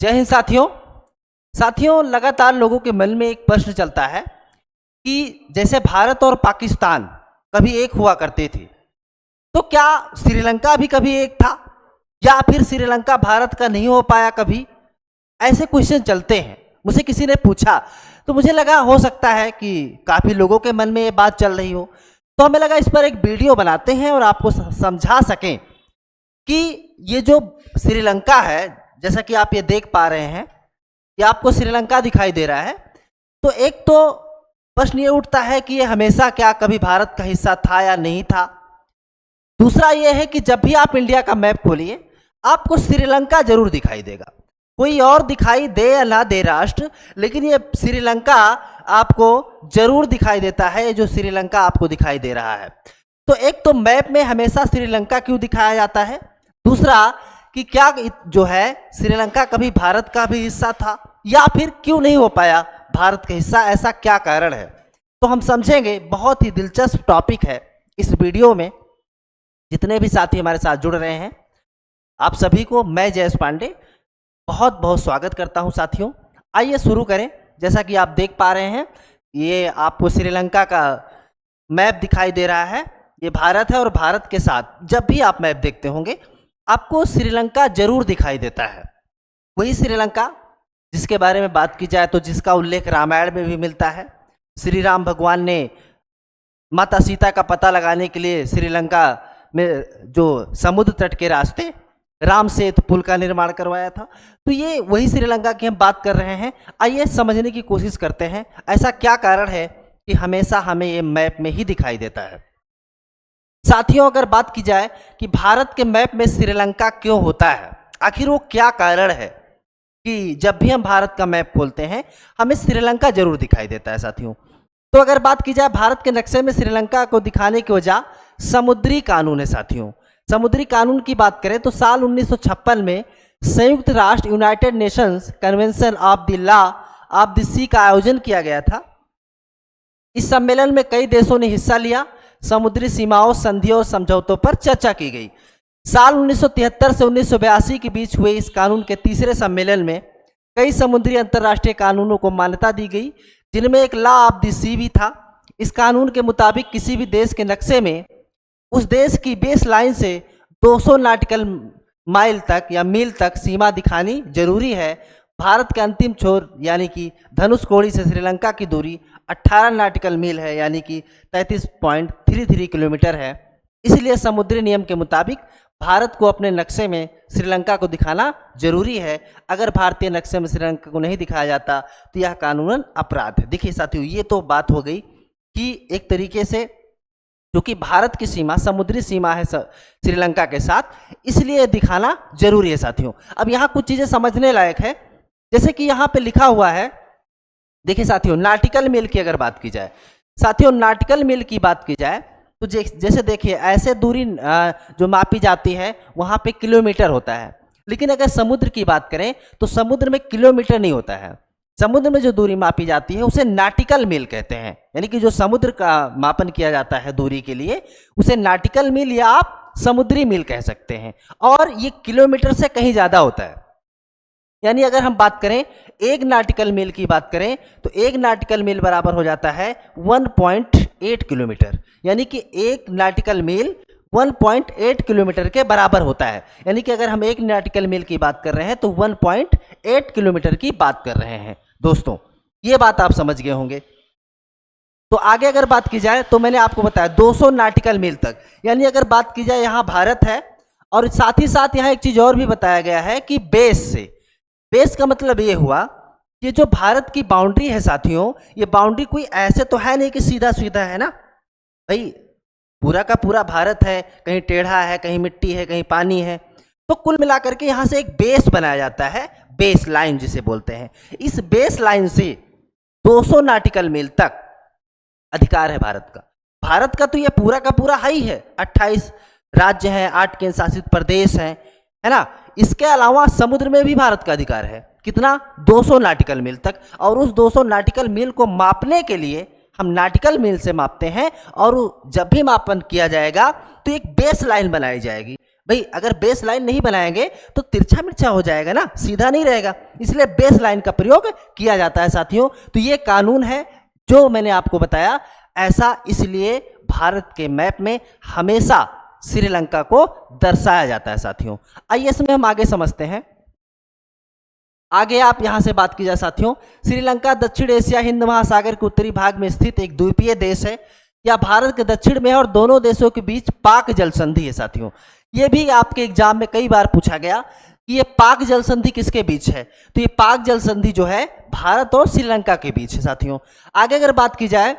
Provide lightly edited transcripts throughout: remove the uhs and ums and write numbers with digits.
जय हिंद साथियों। साथियों, लगातार लोगों के मन में एक प्रश्न चलता है कि जैसे भारत और पाकिस्तान कभी एक हुआ करते थे, तो क्या श्रीलंका भी कभी एक था या फिर श्रीलंका भारत का नहीं हो पाया कभी? ऐसे क्वेश्चन चलते हैं। मुझे किसी ने पूछा तो मुझे लगा हो सकता है कि काफ़ी लोगों के मन में ये बात चल रही हो, तो हमें लगा इस पर एक वीडियो बनाते हैं और आपको समझा सकें कि ये जो श्रीलंका है, जैसा कि आप ये देख पा रहे हैं, ये आपको श्रीलंका दिखाई दे रहा है। तो एक तो प्रश्न ये उठता है कि ये हमेशा क्या कभी भारत का हिस्सा था या नहीं था। दूसरा ये है कि जब भी आप इंडिया का मैप खोलिए आपको श्रीलंका जरूर दिखाई देगा, कोई और दिखाई दे या ना दे राष्ट्र, लेकिन ये श्रीलंका आपको जरूर दिखाई देता है। ये जो श्रीलंका आपको दिखाई दे रहा है, तो एक तो मैप में हमेशा श्रीलंका क्यों दिखाया जाता है, दूसरा कि क्या जो है श्रीलंका कभी भारत का भी हिस्सा था या फिर क्यों नहीं हो पाया भारत का हिस्सा, ऐसा क्या कारण है, तो हम समझेंगे। बहुत ही दिलचस्प टॉपिक है इस वीडियो में। जितने भी साथी हमारे साथ जुड़ रहे हैं, आप सभी को मैं जयेश पांडे बहुत बहुत स्वागत करता हूं। साथियों, आइए शुरू करें। जैसा कि आप देख पा रहे हैं, ये आपको श्रीलंका का मैप दिखाई दे रहा है। ये भारत है और भारत के साथ जब भी आप मैप देखते होंगे आपको श्रीलंका जरूर दिखाई देता है। वही श्रीलंका जिसके बारे में बात की जाए तो जिसका उल्लेख रामायण में भी मिलता है। श्री राम भगवान ने माता सीता का पता लगाने के लिए श्रीलंका में जो समुद्र तट के रास्ते राम सेतु पुल का निर्माण करवाया था। तो ये वही श्रीलंका की हम बात कर रहे हैं। आइए समझने की कोशिश करते हैं, ऐसा क्या कारण है कि हमेशा हमें ये मैप में ही दिखाई देता है। साथियों, अगर बात की जाए कि भारत के मैप में श्रीलंका क्यों होता है, आखिर वो क्या कारण है कि जब भी हम भारत का मैप खोलते हैं हमें श्रीलंका जरूर दिखाई देता है। साथियों, तो अगर बात की जाए भारत के नक्शे में श्रीलंका को दिखाने की वजह समुद्री कानून है। साथियों, समुद्री कानून की बात करें तो साल 1956 में संयुक्त राष्ट्र United Nations Convention of the law of the sea का आयोजन किया गया था। इस सम्मेलन में कई देशों ने हिस्सा लिया। समुद्री सीमाओं, संधियों और समझौतों पर चर्चा की गई। साल 1973 से 1982 के बीच हुए इस कानून के तीसरे सम्मेलन में कई समुद्री अंतर्राष्ट्रीय कानूनों को मान्यता दी गई, जिनमें एक लॉ ऑफ द सी भी था। इस कानून के मुताबिक किसी भी देश के नक्शे में उस देश की बेस लाइन से 200 नॉटिकल माइल तक या मील तक सीमा दिखानी जरूरी है। भारत के अंतिम छोर यानी कि धनुषकोडी से श्रीलंका की दूरी 18 नॉटिकल मील है, यानी कि 33.33 किलोमीटर है। इसलिए समुद्री नियम के मुताबिक भारत को अपने नक्शे में श्रीलंका को दिखाना जरूरी है। अगर भारतीय नक्शे में श्रीलंका को नहीं दिखाया जाता तो यह कानूनन अपराध है। देखिए साथियों, ये तो बात हो गई कि एक तरीके से क्योंकि भारत की सीमा समुद्री सीमा है श्रीलंका के साथ, इसलिए दिखाना जरूरी है। साथियों, अब यहाँ कुछ चीज़ें समझने लायक है, जैसे कि यहाँ पे लिखा हुआ है। देखिए साथियों, नाटिकल मील की अगर बात की जाए, साथियों नाटिकल मील की बात की जाए तो जैसे देखिए ऐसे दूरी जो मापी जाती है वहाँ पे किलोमीटर होता है, लेकिन अगर समुद्र की बात करें तो समुद्र में किलोमीटर नहीं होता है। समुद्र में जो दूरी मापी जाती है उसे नाटिकल मील कहते हैं, यानी कि जो समुद्र का मापन किया जाता है दूरी के लिए उसे नाटिकल मील या आप समुद्री मील कह सकते हैं। और ये किलोमीटर से कहीं ज़्यादा होता है। यानी अगर हम बात करें एक नाटिकल मील की बात करें तो एक नाटिकल मील बराबर हो जाता है 1.8 किलोमीटर, यानी कि एक नाटिकल मील 1.8 किलोमीटर के बराबर होता है। यानी कि अगर हम एक नाटिकल मील की बात कर रहे हैं तो 1.8 किलोमीटर की बात कर रहे हैं। दोस्तों, ये बात आप समझ गए होंगे। तो आगे अगर बात की जाए तो मैंने आपको बताया 200 नाटिकल मील तक, यानी अगर बात की जाए यहाँ भारत है, और साथ ही साथ यहाँ एक चीज़ और भी बताया गया है कि बेस से, बेस का मतलब ये हुआ कि जो भारत की बाउंड्री है साथियों, ये बाउंड्री कोई ऐसे तो है नहीं कि सीधा सीधा है ना भाई, पूरा का पूरा भारत है, कहीं टेढ़ा है, कहीं मिट्टी है, कहीं पानी है। तो कुल मिलाकर के यहाँ से एक बेस बनाया जाता है, बेस लाइन जिसे बोलते हैं। इस बेस लाइन से 200 नाटिकल मील तक अधिकार है भारत का। भारत का तो ये पूरा का पूरा है ही है, 28 राज्य हैं, 8 केंद्र शासित प्रदेश हैं, है ना। इसके अलावा समुद्र में भी भारत का अधिकार है। कितना? 200 नाटिकल मील तक। और उस 200 नाटिकल मील को मापने के लिए हम नाटिकल मील से मापते हैं, और जब भी मापन किया जाएगा तो एक बेस लाइन बनाई जाएगी। भाई अगर बेस लाइन नहीं बनाएंगे तो तिरछा मिर्चा हो जाएगा ना, सीधा नहीं रहेगा, इसलिए बेस लाइन का प्रयोग किया जाता है साथियों। तो ये कानून है जो मैंने आपको बताया, ऐसा इसलिए भारत के मैप में हमेशा श्रीलंका को दर्शाया जाता है साथियों। आइए इसमें हम आगे समझते हैं। आगे आप यहां से बात की जाए साथियों, श्रीलंका दक्षिण एशिया हिंद महासागर के उत्तरी भाग में स्थित एक द्वीपीय देश है। यह भारत के दक्षिण में है और दोनों देशों के बीच पाक जल संधि है साथियों। यह भी आपके एग्जाम में कई बार पूछा गया कि ये पाक जल संधि किसके बीच है, तो ये पाक जल संधि जो है भारत और श्रीलंका के बीच है साथियों। आगे अगर बात की जाए,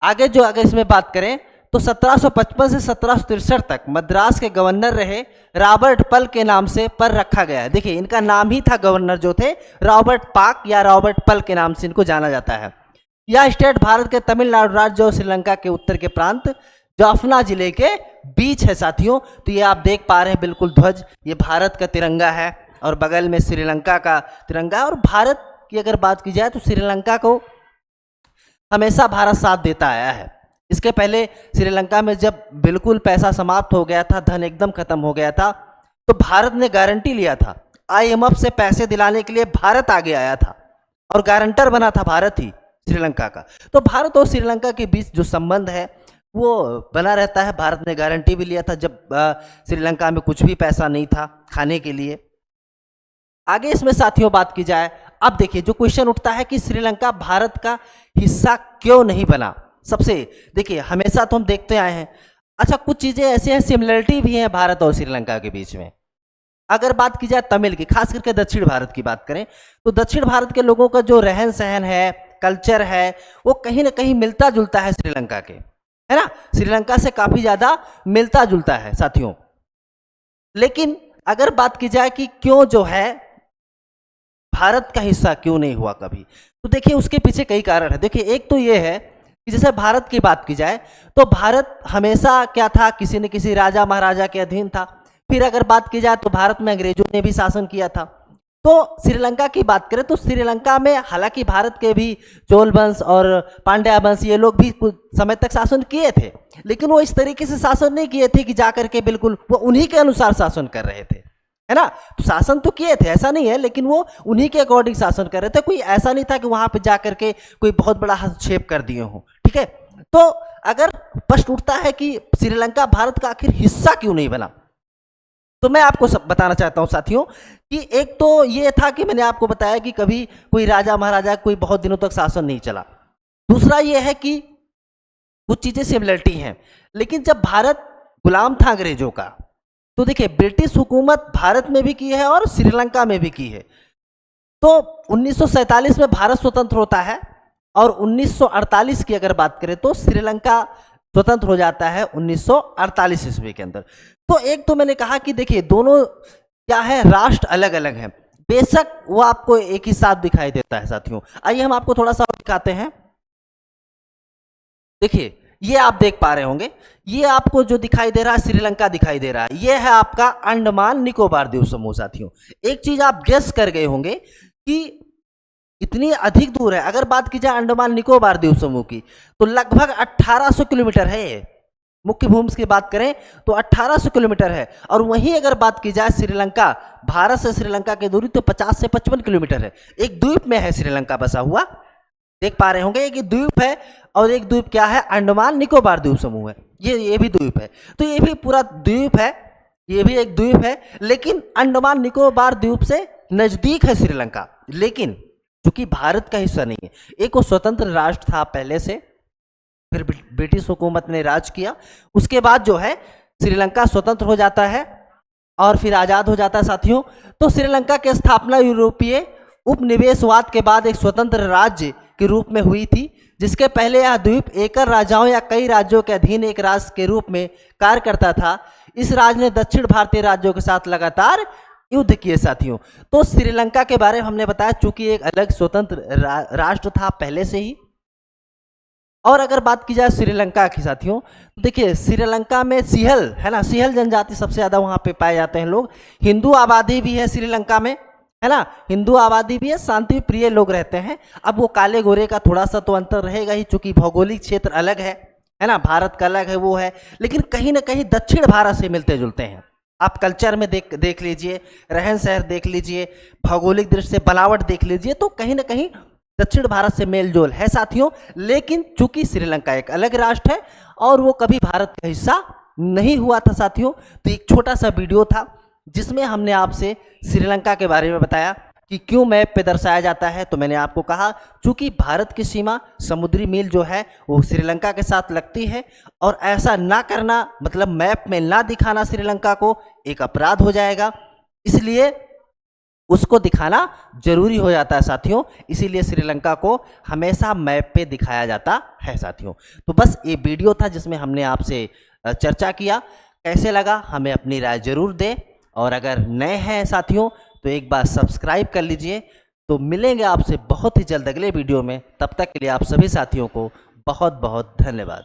आगे जो अगर इसमें बात करें तो 1755 से 1763 तक मद्रास के गवर्नर रहे रॉबर्ट पल के नाम से पर रखा गया है। देखिए इनका नाम ही था, गवर्नर जो थे रॉबर्ट पाक या रॉबर्ट पल के नाम से इनको जाना जाता है। यह स्टेट भारत के तमिलनाडु राज्य और श्रीलंका के उत्तर के प्रांत जाफना जिले के बीच है साथियों। तो ये आप देख पा रहे हैं बिल्कुल ध्वज, ये भारत का तिरंगा है और बगल में श्रीलंका का तिरंगा है। और भारत की अगर बात की जाए तो श्रीलंका को हमेशा भारत साथ देता आया है। इसके पहले श्रीलंका में जब बिल्कुल पैसा समाप्त हो गया था, धन एकदम खत्म हो गया था, तो भारत ने गारंटी लिया था, IMF से पैसे दिलाने के लिए भारत आगे आया था और गारंटर बना था भारत ही श्रीलंका का। तो भारत और श्रीलंका के बीच जो संबंध है वो बना रहता है। भारत ने गारंटी भी लिया था जब श्रीलंका में कुछ भी पैसा नहीं था खाने के लिए। आगे इसमें साथियों बात की जाए, अब देखिए जो क्वेश्चन उठता है कि श्रीलंका भारत का हिस्सा क्यों नहीं बना। सबसे देखिए हमेशा तो हम देखते आए हैं, अच्छा कुछ चीज़ें ऐसी हैं, सिमिलरिटी भी हैं भारत और श्रीलंका के बीच में। अगर बात की जाए तमिल की, खास करके दक्षिण भारत की बात करें तो दक्षिण भारत के लोगों का जो रहन सहन है, कल्चर है, वो कहीं ना कहीं मिलता जुलता है श्रीलंका के, है ना, श्रीलंका से काफ़ी ज़्यादा मिलता जुलता है साथियों। लेकिन अगर बात की जाए कि क्यों जो है भारत का हिस्सा क्यों नहीं हुआ कभी, तो देखिए उसके पीछे कई कारण है। देखिए एक तो ये है कि जैसे भारत की बात की जाए तो भारत हमेशा क्या था, किसी न किसी राजा महाराजा के अधीन था। फिर अगर बात की जाए तो भारत में अंग्रेजों ने भी शासन किया था। तो श्रीलंका की बात करें तो श्रीलंका में हालांकि भारत के भी चोल वंश और पांड्या वंश ये लोग भी कुछ समय तक शासन किए थे, लेकिन वो इस तरीके से शासन नहीं किए थे कि जाकर के बिल्कुल वो उन्हीं के अनुसार शासन कर रहे थे, है ना। तो शासन तो किए थे, ऐसा नहीं है, लेकिन वो उन्हीं के अकॉर्डिंग शासन कर रहे थे। कोई ऐसा नहीं था कि वहां पे जाकर के कोई बहुत बड़ा हस्तक्षेप कर दिए हों, ठीक है। तो अगर प्रश्न उठता है कि श्रीलंका भारत का आखिर हिस्सा क्यों नहीं बना, तो मैं आपको सब बताना चाहता हूं साथियों कि एक तो ये था कि मैंने आपको बताया कि कभी कोई राजा महाराजा कोई बहुत दिनों तक शासन नहीं चला। दूसरा ये है कि कुछ चीजें सिमिलरिटी हैं, लेकिन जब भारत गुलाम था अंग्रेजों का, तो देखिए ब्रिटिश हुकूमत भारत में भी की है और श्रीलंका में भी की है। तो 1947 में भारत स्वतंत्र होता है और 1948 की अगर बात करें तो श्रीलंका स्वतंत्र हो जाता है 1948 ईस्वी के अंदर। तो एक तो मैंने कहा कि देखिए दोनों क्या है, राष्ट्र अलग अलग हैं, बेशक वो आपको एक ही साथ दिखाई देता है साथियों। आइए हम आपको थोड़ा सा और दिखाते हैं। देखिए ये आप देख पा रहे होंगे, ये आपको जो दिखाई दे रहा है श्रीलंका दिखाई दे रहा है, ये है आपका अंडमान निकोबार द्वीप समूह साथियों। एक चीज आप गेस कर गए होंगे कि इतनी अधिक दूर है। अगर बात की जाए अंडमान निकोबार द्वीप समूह की तो लगभग 1800 किलोमीटर है ये। मुख्य भूमि की बात करें तो 1800 किलोमीटर है। और वहीं अगर बात की जाए श्रीलंका, भारत से श्रीलंका की दूरी तो 50 से 55 किलोमीटर है। एक द्वीप में है श्रीलंका बसा हुआ, देख पा रहे होंगे, एक द्वीप है और एक द्वीप क्या है, अंडमान निकोबार द्वीप समूह है। ये भी द्वीप है, तो ये भी पूरा द्वीप है, ये भी एक द्वीप है, लेकिन अंडमान निकोबार द्वीप से नजदीक है श्रीलंका, लेकिन चूंकि भारत का हिस्सा नहीं है। एक वो स्वतंत्र राष्ट्र था पहले से, फिर ब्रिटिश हुकूमत ने राज किया, उसके बाद जो है श्रीलंका स्वतंत्र हो जाता है और फिर आज़ाद हो जाता है साथियों। तो श्रीलंका की स्थापना यूरोपीय उपनिवेशवाद के बाद एक स्वतंत्र राज्य के रूप में हुई थी, जिसके पहले यह द्वीप एकल राजाओं या कई राज्यों के अधीन एक राज्य के रूप में कार्य करता था। इस राज्य ने दक्षिण भारतीय राज्यों के साथ लगातार युद्ध किए साथियों। तो श्रीलंका के बारे में हमने बताया, चूंकि एक अलग स्वतंत्र राष्ट्र था पहले से ही। और अगर बात की जाए श्रीलंका की साथियों, तो देखिए श्रीलंका में सिहल है ना, सिहल जनजाति सबसे ज़्यादा वहाँ पे पाए जाते हैं लोग। हिंदू आबादी भी है श्रीलंका में, है ना, हिंदू आबादी भी है, शांति प्रिय लोग रहते हैं। अब वो काले गोरे का थोड़ा सा तो अंतर रहेगा ही, चूंकि भौगोलिक क्षेत्र अलग है है ना, भारत का अलग है वो है, लेकिन कहीं ना कहीं दक्षिण भारत से मिलते जुलते हैं। आप कल्चर में देख लीजिए, रहन सहन देख लीजिए, भौगोलिक दृष्टि से बनावट देख लीजिए, तो कहीं ना कहीं दक्षिण भारत से मेल जोल है साथियों। लेकिन चूंकि श्रीलंका एक अलग राष्ट्र है और वो कभी भारत का हिस्सा नहीं हुआ था साथियों, तो एक छोटा सा वीडियो था जिसमें हमने आपसे श्रीलंका के बारे में बताया कि क्यों मैप पे दर्शाया जाता है। तो मैंने आपको कहा चूंकि भारत की सीमा समुद्री मील जो है वो श्रीलंका के साथ लगती है, और ऐसा ना करना मतलब मैप में ना दिखाना श्रीलंका को एक अपराध हो जाएगा, इसलिए उसको दिखाना जरूरी हो जाता है साथियों। इसीलिए श्रीलंका को हमेशा मैप पे दिखाया जाता है साथियों। तो बस ये वीडियो था जिसमें हमने आपसे चर्चा किया। कैसे लगा हमें अपनी राय जरूर दें, और अगर नए हैं साथियों तो एक बार सब्सक्राइब कर लीजिए। तो मिलेंगे आपसे बहुत ही जल्द अगले वीडियो में, तब तक के लिए आप सभी साथियों को बहुत बहुत धन्यवाद।